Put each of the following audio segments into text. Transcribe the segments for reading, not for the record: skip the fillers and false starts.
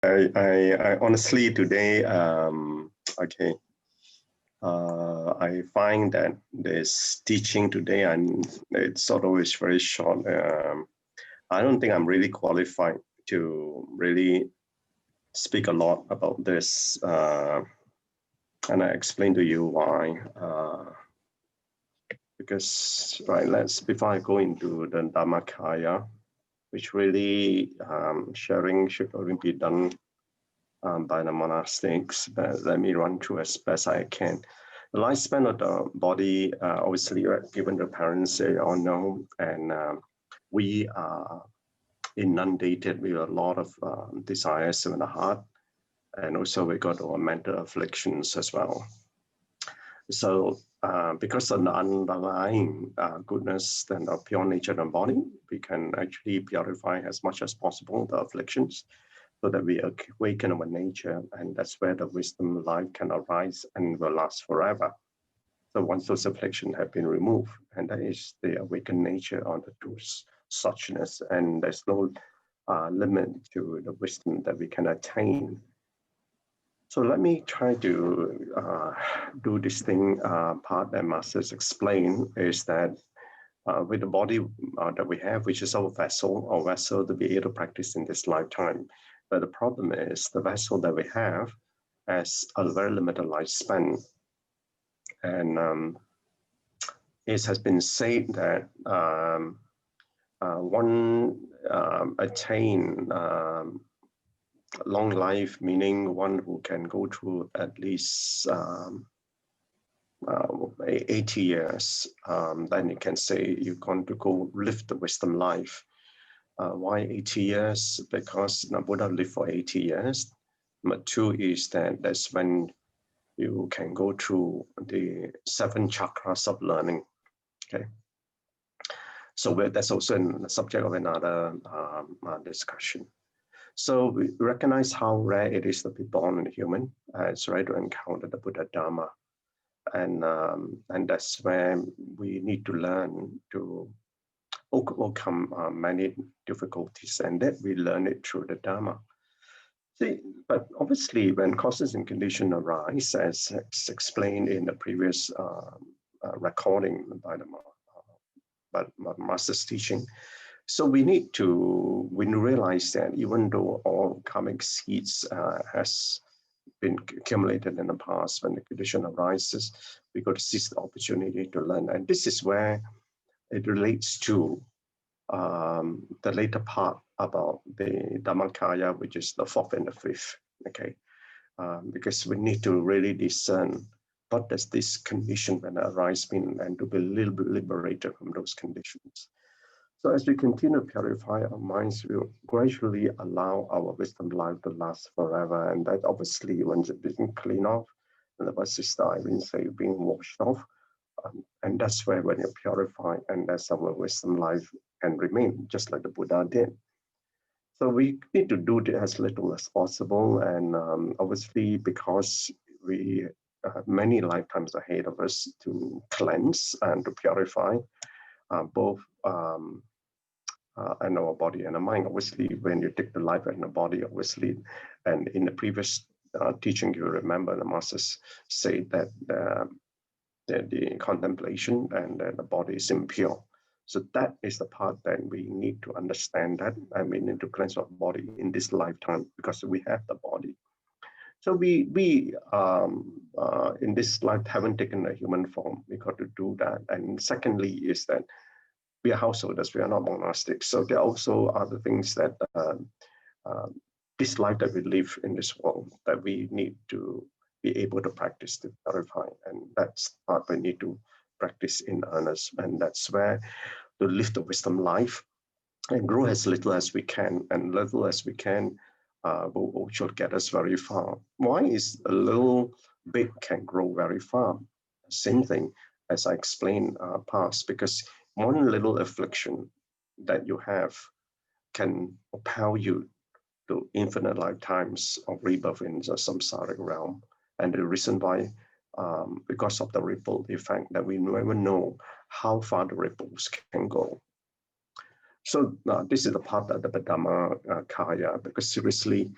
I honestly today, okay, I find that this teaching today, and it's sort of is very short. I don't think I'm really qualified to really speak a lot about this, and I explain to you why. Because let's before I go into the Dhammakaya, which really sharing should only be done by the monastics, but let me run through as best I can. The lifespan of the body, obviously, given the parents, they all know, and we are inundated with a lot of desires in the heart, and also we got our mental afflictions as well. So because of the underlying goodness and the pure nature of the body, we can actually purify as much as possible the afflictions so that we awaken our nature, and that's where the wisdom life can arise and will last forever. So once those afflictions have been removed, and that is the awakened nature on the true suchness, and there's no limit to the wisdom that we can attain. So let me try to do this thing part that Masters explained is that with the body that we have, which is our vessel to be able to practice in this lifetime. But the problem is the vessel that we have has a very limited lifespan. And it has been said that one attain long life, meaning one who can go through at least 80 years, then you can say you're going to go live the wisdom life. Why 80 years? Because the Buddha lived for 80 years. Number two is that that's when you can go through the 7 chakras of learning. Okay. So that's also a subject of another discussion. So we recognize how rare it is to be born a human. It's rare to encounter the Buddha Dharma. And that's where we need to learn to overcome many difficulties, and that we learn it through the Dharma. See, but obviously when causes and conditions arise, as explained in the previous recording by the Master's teaching, so we need to realize that even though all karmic seeds has been accumulated in the past, when the condition arises, we got to seize the opportunity to learn. And this is where it relates to the later part about the Dhammakaya, which is the 4th and the 5th, okay? Because we need to really discern what does this condition when it arises mean, and to be a little bit liberated from those conditions. So as we continue to purify our minds, we'll gradually allow our wisdom life to last forever. And that obviously, once it's being cleaned off, and the sister Irene say being washed off, and that's where when you purify, and that's our wisdom life can remain, just like the Buddha did. So we need to do it as little as possible. And obviously, because we have many lifetimes ahead of us to cleanse and to purify both and our body and our mind. Obviously, when you take the life and the body, obviously, and in the previous teaching, you remember the masters say that the contemplation and the body is impure. So that is the part that we need to understand that, and we need to cleanse our body in this lifetime because we have the body. So we in this life haven't taken a human form. We got to do that. And secondly is that we are householders, we are not monastics. So there are also other things that this life that we live in this world that we need to be able to practice to purify. And that's part we need to practice in earnest. And that's where to live the wisdom life and grow as little as we can, and little as we can will should get us very far. Why is a little bit can grow very far? Same thing as I explained past, because one little affliction that you have can propel you to infinite lifetimes of rebirth in the samsaric realm. And the reason why, because of the ripple effect, that we never know how far the ripples can go. So this is the part of the Dhammakaya, because seriously,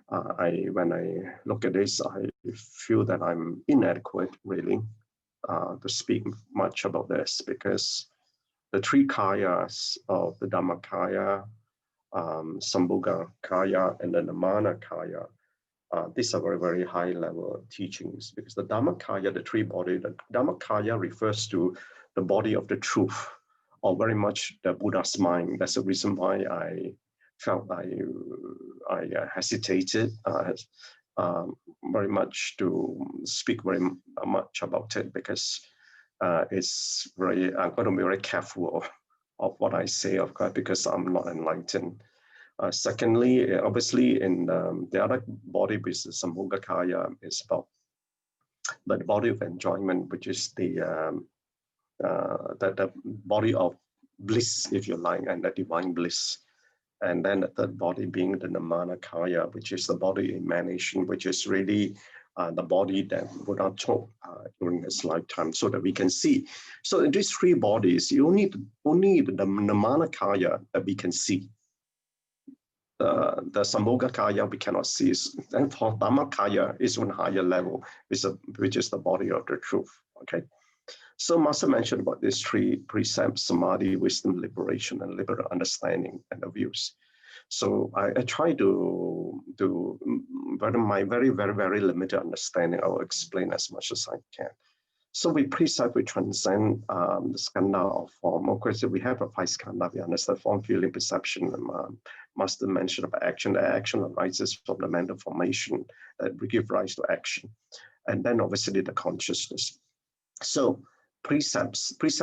when I look at this, I feel that I'm inadequate really to speak much about this, because the three kayas of the Dhammakaya, Sambhoga Kaya, and then the Mana Kaya, these are very, very high level teachings, because the Dhammakaya, the three body, the Dhammakaya refers to the body of the truth, or very much the Buddha's mind. That's the reason why I felt I hesitated very much to speak very much about it, because it's very, I'm going to be very careful of what I say, of course, because I'm not enlightened. Secondly, obviously, in the other body, which is Sambhogakaya, is about the body of enjoyment, which is the body of bliss, if you like, and the divine bliss. And then the third body being the Namanakaya, which is the body emanation, which is really the body that Buddha taught during his lifetime, so that we can see. So in these three bodies, you only the Namanakaya that we can see. The Sambhogakaya we cannot see. And for Dhammakaya is on a higher level, which is the body of the truth. Okay. So Master mentioned about these three precepts: samadhi, wisdom, liberation, and liberal understanding and the views. So I try to my very, very, very limited understanding, I will explain as much as I can. So with precept, we transcend the skandha of form. Of course, we have a five skandha. We understand form, feeling, perception. Master mentioned about action. The action arises from the mental formation that we give rise to action. And then obviously the consciousness. So precepts, the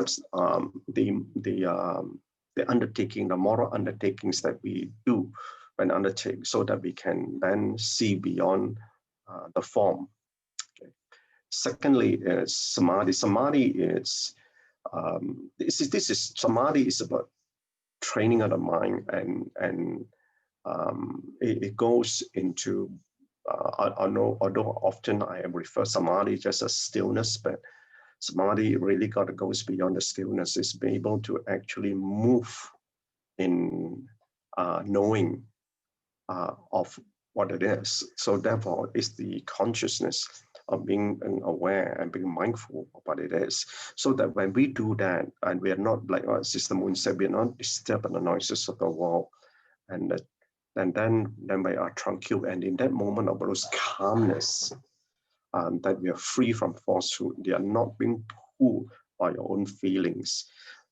undertaking, the moral undertakings that we do when undertake, so that we can then see beyond the form. Okay. Secondly, is samadhi. Samadhi is samadhi is about training of the mind, and it goes into although often I refer samadhi just as stillness, but samadhi really goes beyond the stillness. It's being able to actually move in knowing of what it is. So therefore, it's the consciousness of being aware and being mindful of what it is. So that when we do that, and we are not, like Sister Moon said, we are not disturbed by the noises of the world, and then we are tranquil. And in that moment of those calmness, that we are free from falsehood. They are not being pulled by your own feelings.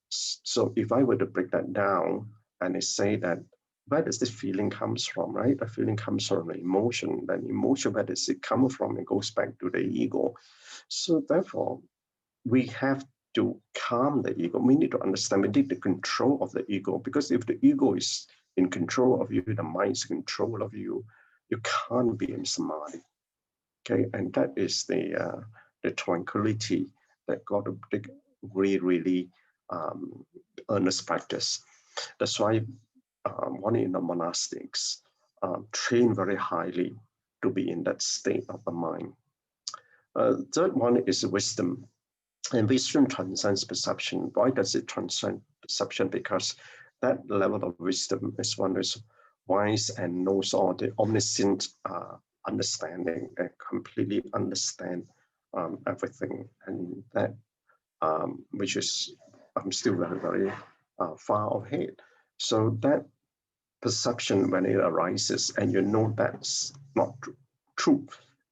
So if I were to break that down and I say that, where does this feeling comes from, right? The feeling comes from the emotion. Then emotion, where does it come from? It goes back to the ego. So therefore, we have to calm the ego. We need to understand, we need the control of the ego, because if the ego is in control of you, the mind is in control of you, you can't be in samadhi. Okay, and that is the tranquility that got to take really earnest practice. That's why one in the monastics train very highly to be in that state of the mind. Third one is wisdom, and wisdom transcends perception. Why does it transcend perception? Because that level of wisdom is one who's wise and knows all, the omniscient understanding, and completely understand everything, and that which is still very, very far ahead. So that perception, when it arises and you know that's not true,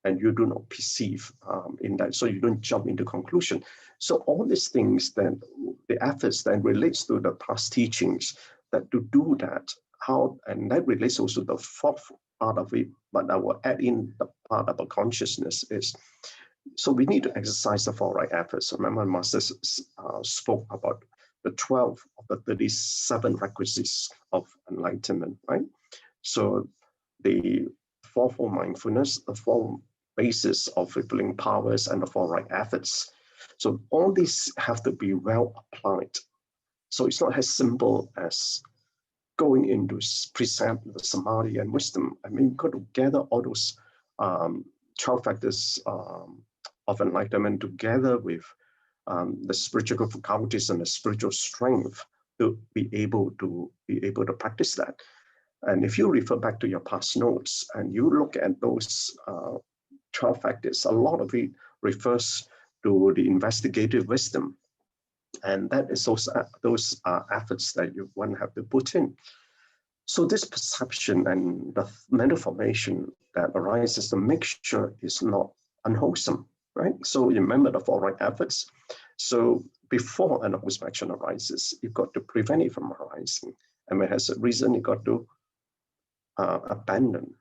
and you do not perceive in that, so you don't jump into conclusion. So all these things, then the efforts that relates to the past teachings, that to do that, how, and that relates also to the fourth part of it, but I will add in the part about consciousness is, so we need to exercise the four right efforts. Remember, Master spoke about the 12 of the 37 requisites of enlightenment, right? So the fourfold mindfulness, the four basis of fulfilling powers, and the four right efforts. So all these have to be well applied. So it's not as simple as going into precept, the samadhi and wisdom. I mean, you've got to gather all those 12 factors of enlightenment together with the spiritual faculties and the spiritual strength to be able to practice that. And if you refer back to your past notes and you look at those 12 factors, a lot of it refers to the investigative wisdom. And that is those are efforts that one have to put in. So this perception and the mental formation that arises, the mixture is not unwholesome, right? So you remember the 4 right efforts. So before an unwholesome action arises, you've got to prevent it from arising. And when it has a reason, you've got to abandon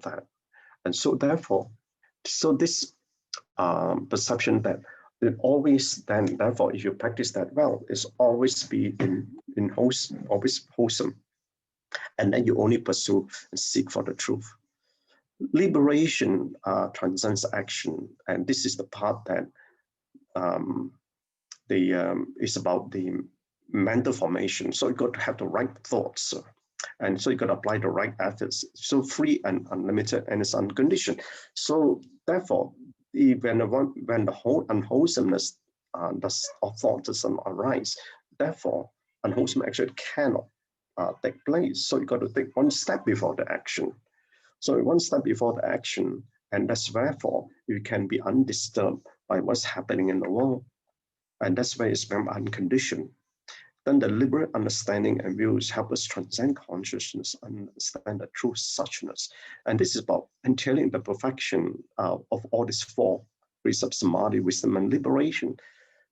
that. And so therefore, this perception that it always then, therefore, if you practice that well, it's always be in wholesome, always wholesome. And then you only pursue and seek for the truth. Liberation transcends action. And this is the part that is about the mental formation. So you got to have the right thoughts. And so you got to apply the right efforts. So free and unlimited, and it's unconditioned. So therefore, when the whole unwholesomeness of thought doesn't arise, therefore, unwholesome action cannot take place. So you got to take one step before the action. So one step before the action, and that's therefore you can be undisturbed by what's happening in the world. And that's why it's very unconditioned. Then the liberal understanding and views help us transcend consciousness, understand the true suchness. And this is about entailing the perfection of all these 4 precepts: samadhi, wisdom, and liberation.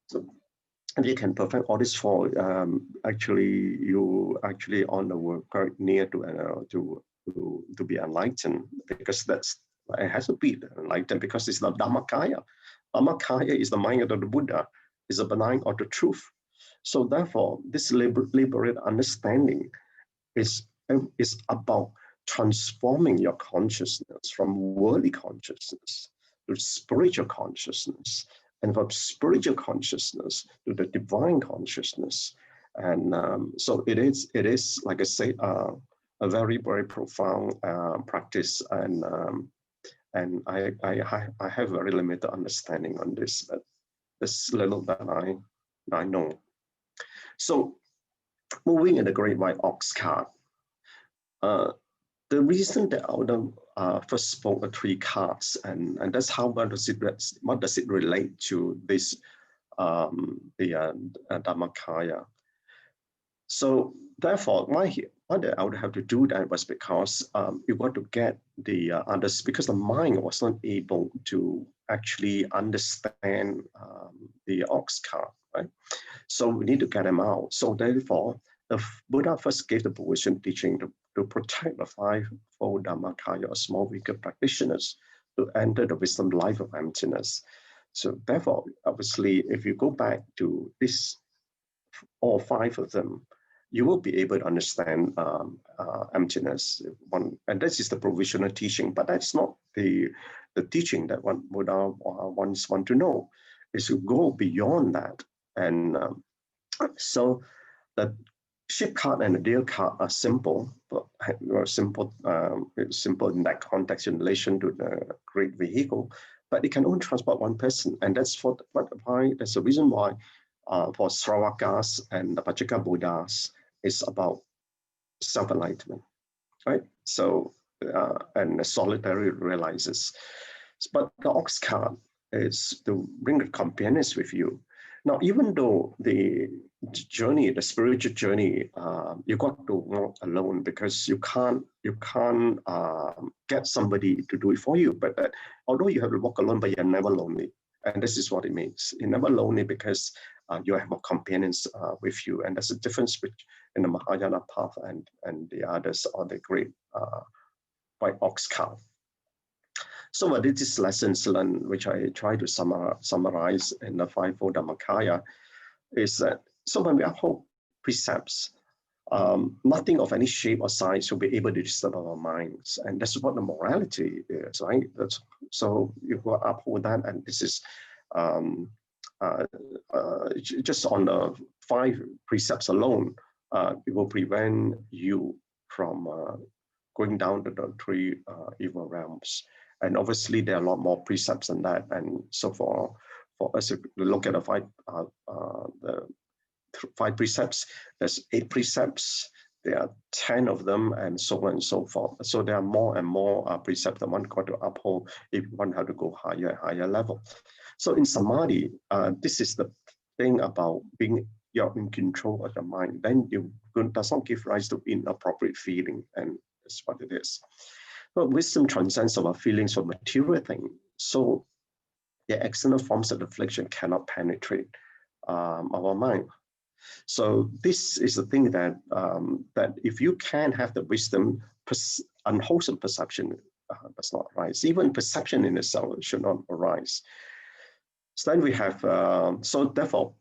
So if you can perfect all these 4, actually you actually on the work quite near to be enlightened, because it has to be enlightened, because it's the Dhammakaya. Dhammakaya is the mind of the Buddha, is the benign of the truth. So therefore, this liberated understanding is about transforming your consciousness from worldly consciousness to spiritual consciousness, and from spiritual consciousness to the divine consciousness. And so it is, like I say, a very, very profound practice. And I have very limited understanding on this, but this little that I know. So moving in the Great White Ox cart, the reason that Elder first spoke of 3 carts, and that's how what does it relate to this the Dhammakaya. So therefore, why the Elder have to do that was because you got to get the others, because the mind was not able to actually understand the ox cart, right? So we need to get them out. So therefore, the Buddha first gave the Buddhist teaching to protect the 5-fold Dhammakaya, small weaker practitioners, to enter the wisdom life of emptiness. So therefore, obviously, if you go back to this, all 5 of them, you will be able to understand emptiness. And this is the provisional teaching, but that's not the teaching that Buddha wants one to know. Is to go beyond that. And so the sheep cart and the deer cart are simple, but simple in that context in relation to the great vehicle, but it can only transport 1 person. And that's that's the reason why for Sravakas and the Pachika Buddhas, it's about self-enlightenment, right? So, and the solitary realizes. But the ox cart is to bring the companions with you. Now, even though the journey, the spiritual journey, you got to walk alone, because you can't get somebody to do it for you. But although you have to walk alone, but you're never lonely. And this is what it means. You're never lonely because you have more companions with you. And there's a difference in the Mahayana path and the others, or the great white ox cart. So what are these lessons learned, which I try to summarize in the 5-fold Dhammakaya, is that so when we uphold precepts, nothing of any shape or size will be able to disturb our minds. And that's what the morality is, right? So you will uphold that, and this is just on the 5 precepts alone, it will prevent you from going down to the 3 evil realms. And obviously there are a lot more precepts than that. And so for us to look at the 5 precepts, there's 8 precepts, there are 10 of them, and so on and so forth. So there are more and more precepts that one got to uphold if one had to go higher level. So in samadhi, this is the thing about being you're in control of the mind. Then you does not give rise to inappropriate feeling, and that's what it is. But wisdom transcends our feelings of material thing. So the external forms of affliction cannot penetrate our mind. So this is the thing that that if you can have the wisdom, unwholesome perception does not arise. Even perception in itself should not arise. So then we have, so therefore,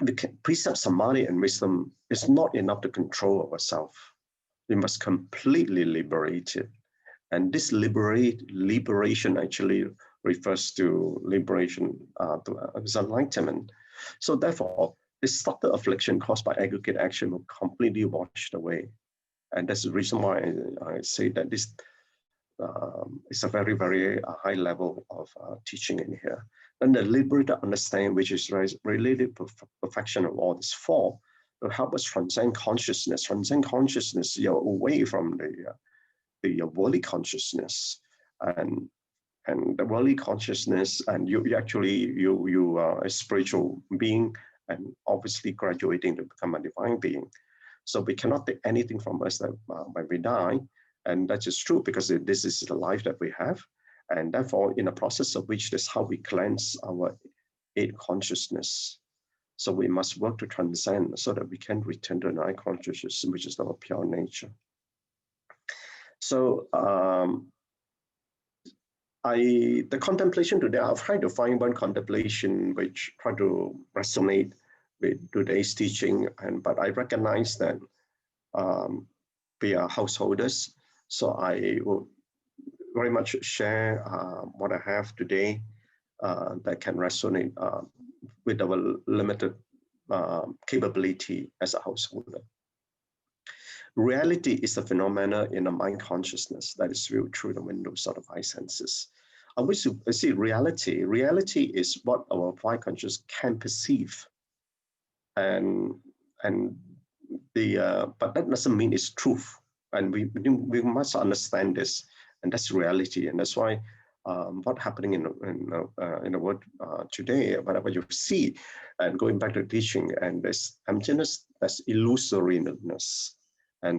the precept samadhi and wisdom is not enough to control ourselves. We must completely liberate it. And this liberation actually refers to liberation as enlightenment. So therefore, this subtle affliction caused by aggregate action will completely washed away. And that's the reason why I say that this is a very, very high level of teaching in here. And the liberated understanding, which is related to perfection of all this four, will help us transcend consciousness. Transcend consciousness, you're away from the worldly consciousness, and the worldly consciousness, and you are a spiritual being, and obviously graduating to become a divine being. So we cannot take anything from us that when we die, and that is true because this is the life that we have, and therefore in the process of which that's how we cleanse our 8 consciousness. So we must work to transcend so that we can return to 9 consciousness, which is our pure nature. So the contemplation today, I've tried to find one contemplation which try to resonate with today's teaching, but I recognize that we are householders, so I will very much share what I have today that can resonate with our limited capability as a householder. Reality is a phenomena in the mind consciousness that is viewed through the windows of the 5 senses. I wish to see reality. Reality is what our 5 conscious can perceive, but that doesn't mean it's truth. And we must understand this, and that's reality. And that's why what's happening in the world today, whatever you see, and going back to teaching, and there's emptiness, that's illusoriness.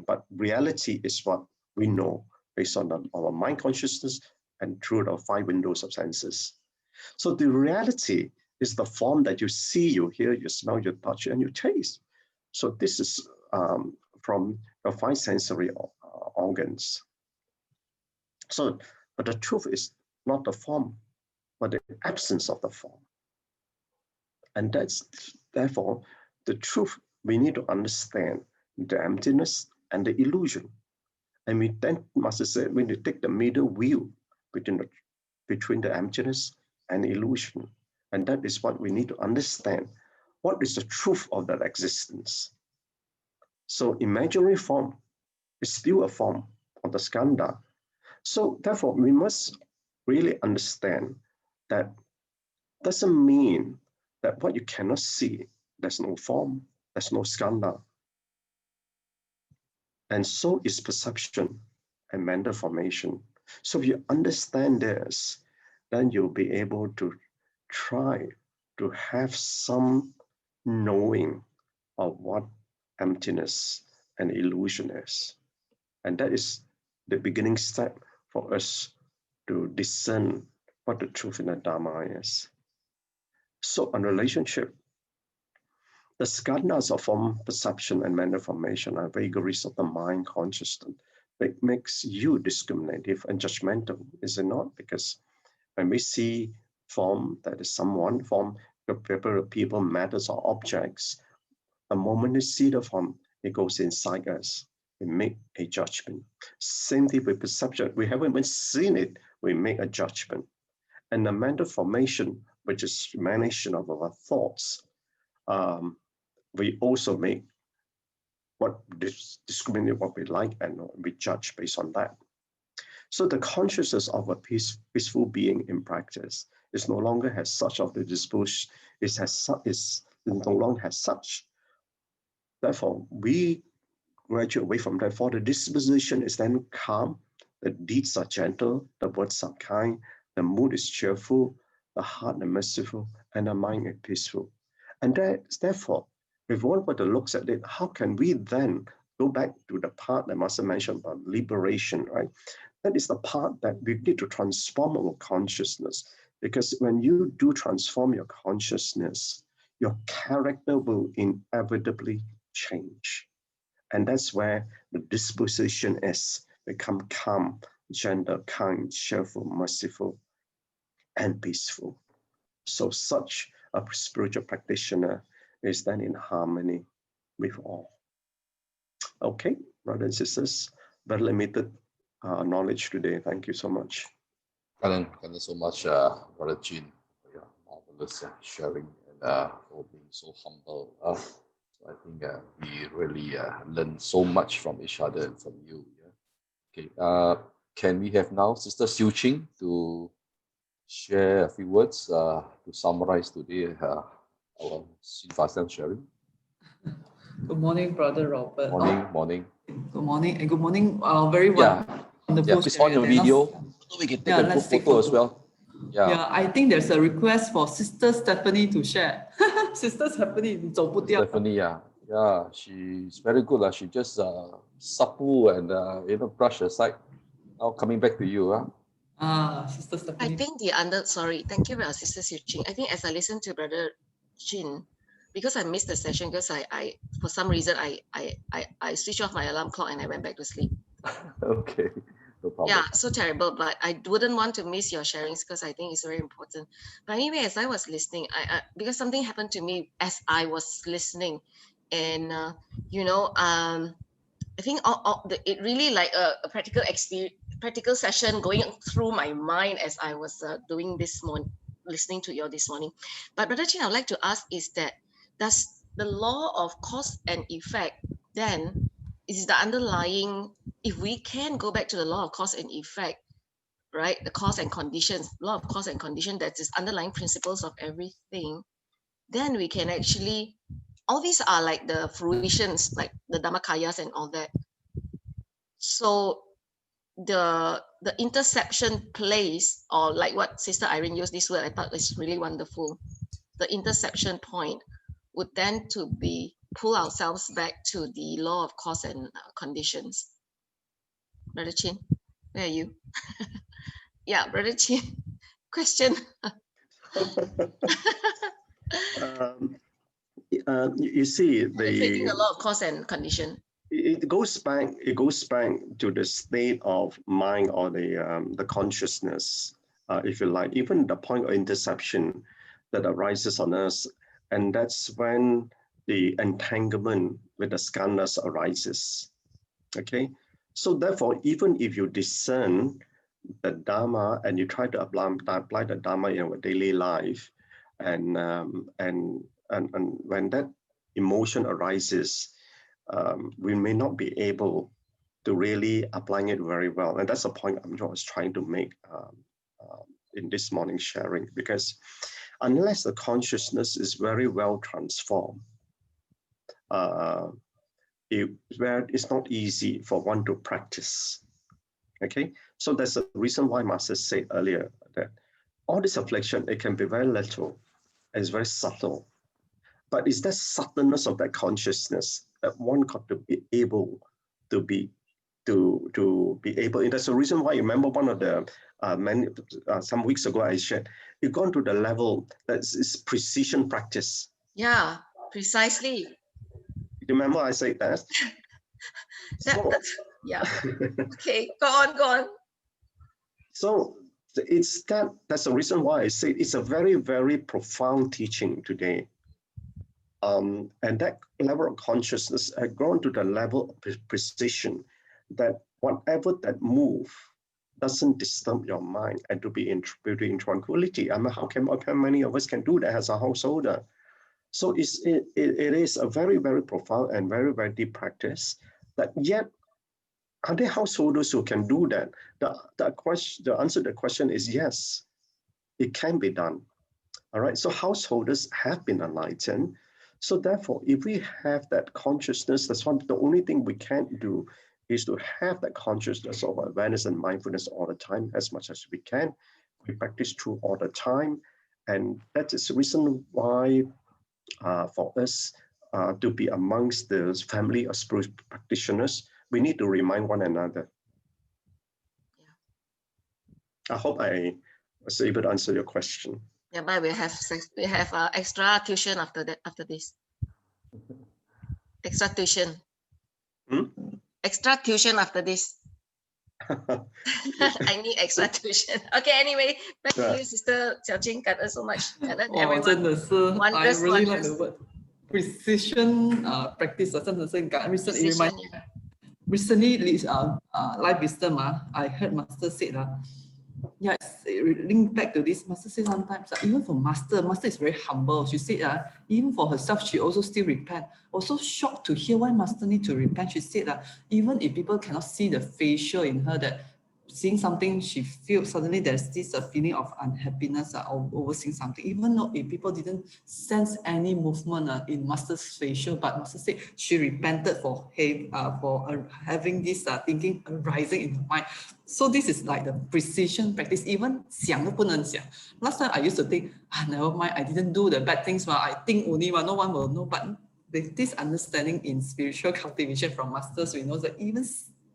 But reality is what we know based on our mind consciousness and through the 5 windows of senses. So the reality is the form that you see, you hear, you smell, you touch, and you taste. So this is from the 5 sensory organs. So, but the truth is not the form, but the absence of the form. And that's therefore the truth. We need to understand the emptiness and the illusion. And we then must say, we need to take the middle view between the emptiness and illusion. And that is what we need to understand. What is the truth of that existence? So imaginary form is still a form of the skandha. So therefore, we must really understand that doesn't mean that what you cannot see, there's no form, there's no skandha. And so is perception and mental formation. So if you understand this, then you'll be able to try to have some knowing of what emptiness and illusion is. And that is the beginning step for us to discern what the truth in the Dharma is. So on relationship, the skandhas of form, perception, and mental formation are vagaries of the mind consciousness. It makes you discriminative and judgmental, is it not? Because when we see form that is someone, form, people, matters, or objects, the moment we see the form, it goes inside us. We make a judgment. Same thing with perception. We haven't even seen it, we make a judgment. And the mental formation, which is emanation of our thoughts, we also make discriminate what we like, and we judge based on that. So the consciousness of a peaceful being in practice is no longer has such of the disposition, it no longer has such Therefore, we graduate away from that. For the disposition is then calm, the deeds are gentle, the words are kind, the mood is cheerful, the heart is merciful, and the mind is peaceful. And therefore, if one were to look at it, how can we then go back to the part that Master mentioned about liberation, right? That is the part that we need to transform our consciousness. Because when you do transform your consciousness, your character will inevitably change. And that's where the disposition is become calm, gentle, kind, cheerful, merciful, and peaceful. So such a spiritual practitioner is then in harmony with all. Okay, brothers and sisters, very limited knowledge today. Thank you so much. Thank you so much, Brother Chin, for your marvelous sharing and for being so humble. So I think we really learn so much from each other and from you. Yeah? Okay. Can we have now Sister Tzu Chi to share a few words to summarize today our Sinfastan sharing? Good morning, Brother Robert. Morning. Good morning, and good morning. Very wonderful. Yeah, please on your video. We can take a group photo as well. Yeah, I think there's a request for Sister Stephanie to share. Sister Stephanie, Stephanie, yeah, she's very good. She just supple and brush aside. Now coming back to you. Sister Stephanie. I think thank you, Sister Tzu Chi. I think as I listen to Brother Chin, because I missed the session because I for some reason I switched off my alarm clock and I went back to sleep. Okay, no problem. Yeah, so terrible, but I wouldn't want to miss your sharings because I think it's very important. But anyway, as I was listening, I because something happened to me as I was listening, and I think it really like a practical experience, practical session going through my mind as I was doing this morning, listening to you this morning. But Brother Chin, I'd like to ask is that does the law of cause and effect then is the underlying, if we can go back to the law of cause and effect, right? The cause and conditions, law of cause and condition, that is underlying principles of everything, then we can actually, all these are like the fruitions, like the Dhammakayas and all that. So the interception place, or like what Sister Irene used this word, I thought is really wonderful. The interception point would then to be pull ourselves back to the law of cause and conditions. Brother Chin, where are you? Yeah, Brother Chin, question. You see, the law of cause and condition. It goes back to the state of mind or the consciousness, if you like, even the point of interception that arises on us, and that's when the entanglement with the skandhas arises. Okay, so therefore, even if you discern the Dharma and you try to apply the Dharma in our daily life, and when that emotion arises, we may not be able to really apply it very well. And that's the point I was trying to make in this morning's sharing, because unless the consciousness is very well transformed, it's not easy for one to practice. Okay, so that's the reason why Master said earlier that all this affliction, it can be very little, and it's very subtle. But it's that subtleness of that consciousness that one got to be able to be able. And that's the reason why, you remember one of the some weeks ago I shared, you've gone to the level that is precision practice. Yeah, precisely. You remember I said that? Yeah. Okay, go on. So it's that's the reason why I say it's a very, very profound teaching today. And that level of consciousness had grown to the level of precision that whatever that move doesn't disturb your mind, and to be in tranquility. I mean, how many of us can do that as a householder? So it is a very, very profound and very, very deep practice. That yet, are there householders who can do that? The answer to the question is yes, it can be done. All right. So householders have been enlightened. So therefore, if we have that consciousness, that's one, the only thing we can't do is to have that consciousness of awareness and mindfulness all the time, as much as we can. We practice through all the time. And that is the reason why for us to be amongst the family of spiritual practitioners, we need to remind one another. Yeah. I hope I was able to answer your question. Yeah, but we have extra tuition after this. Extra tuition. Extra tuition after this. I need extra tuition. Okay, anyway, back to you, Sister Xiao Jing. Thank you so much. Oh, 真的是 I really like the word precision practice. 真的是感恩 recently life wisdom I heard Master said yes, link back to this. Master said sometimes even for Master is very humble. She said even for herself, she also still repent. Also shocked to hear why Master need to repent. She said even if people cannot see the facial in her, that seeing something, she feels suddenly there's this feeling of unhappiness over seeing something, even though if people didn't sense any movement in Master's facial, but Master said she repented for having this thinking arising in the mind. So this is like the precision practice. Even 想都不能想. Last time I used to think, never mind, I didn't do the bad things, I think only, no one will know. But with this understanding in spiritual cultivation from Masters, we know that even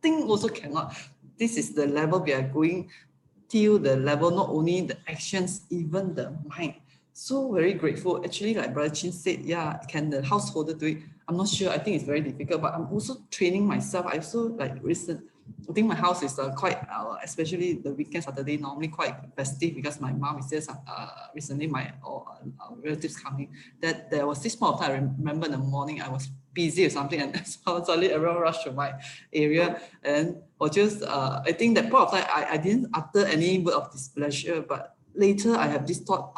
think also cannot. This is the level we are going till, the level, not only the actions, even the mind. So very grateful. Actually, like Brother Chin said, yeah, can the householder do it? I'm not sure. I think it's very difficult, but I'm also training myself. I also I think my house is quite, especially the weekend, Saturday, normally quite festive because my mom is just recently my relatives coming. That there was this point of time, I remember in the morning I was busy or something, and suddenly everyone rushed to my area, and or just I think that point of time I didn't utter any word of displeasure, but later I have this thought,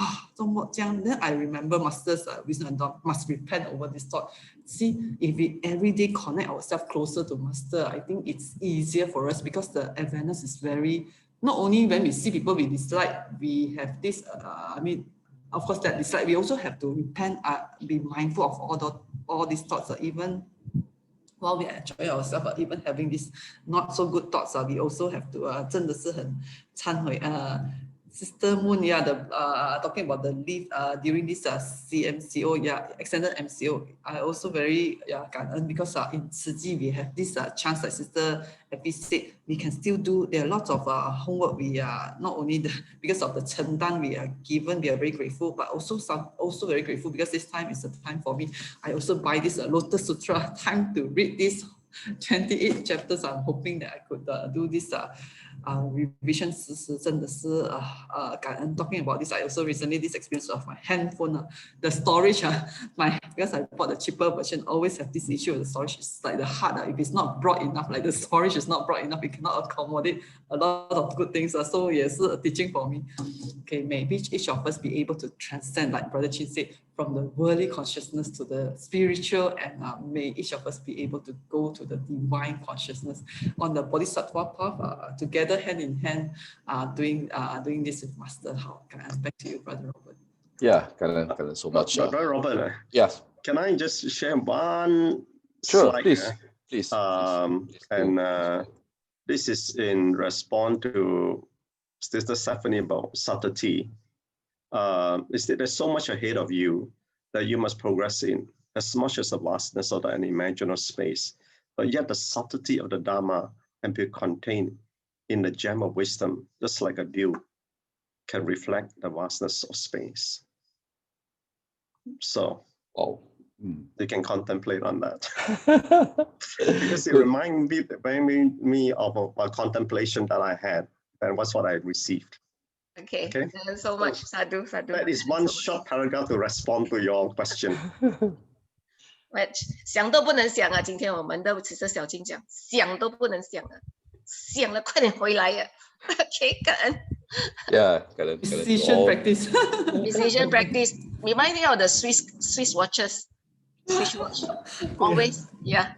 then I remember Master's wisdom and Dawn must repent over this thought. See, if we every day connect ourselves closer to Master, I think it's easier for us because the awareness is very, not only when we see people we dislike, we have this, of course that dislike, we also have to repent, be mindful of all these thoughts, even while we enjoy ourselves, even having these not so good thoughts, we also have to 真的是很忏悔. Sister Moon, talking about the leave during this CMCO, extended MCO. I also very Gan En because in Tzu Chi we have this chance, like Sister Effie said, we can still do. There are lots of homework. We are not only because of the Cheng Dan we are given, we are very grateful, but also very grateful because this time is a time for me. I also buy this Lotus Sutra, time to read this 28 chapters. I'm hoping that I could do this revision. 真的是感恩. Talking about this, I also recently this experience of my handphone, the storage, because I bought the cheaper version, always have this issue with the storage. It's like the heart, if it's not broad enough, like the storage is not broad enough, it cannot accommodate a lot of good things. So yes, a teaching for me. Okay, maybe each of us be able to transcend, like Brother Chin said, from the worldly consciousness to the spiritual, and may each of us be able to go to the divine consciousness on the Bodhisattva path, together hand in hand, doing this with Master. Back to you, Brother Robert. Yeah, Gan En so much. Brother Robert, yes. Can I just share one slide? Please. This is in response to Sister Stephanie about subtlety. There's so much ahead of you that you must progress in, as much as the vastness of the unimaginable space, but yet the subtlety of the Dharma can be contained in the gem of wisdom, just like a dew can reflect the vastness of space. So they can contemplate on that. Because it reminded me of a contemplation that I had, and what's what I received. Okay. So much. Sadhu. That is one short paragraph to respond to your question. 想都不能想啊！今天我们的慈小金讲，想都不能想啊，想了快点回来呀。Okay, 感恩。Yeah, 感恩。Precision practice. Precision practice. Remind me of the Swiss watches. Swiss watch. Always, yeah.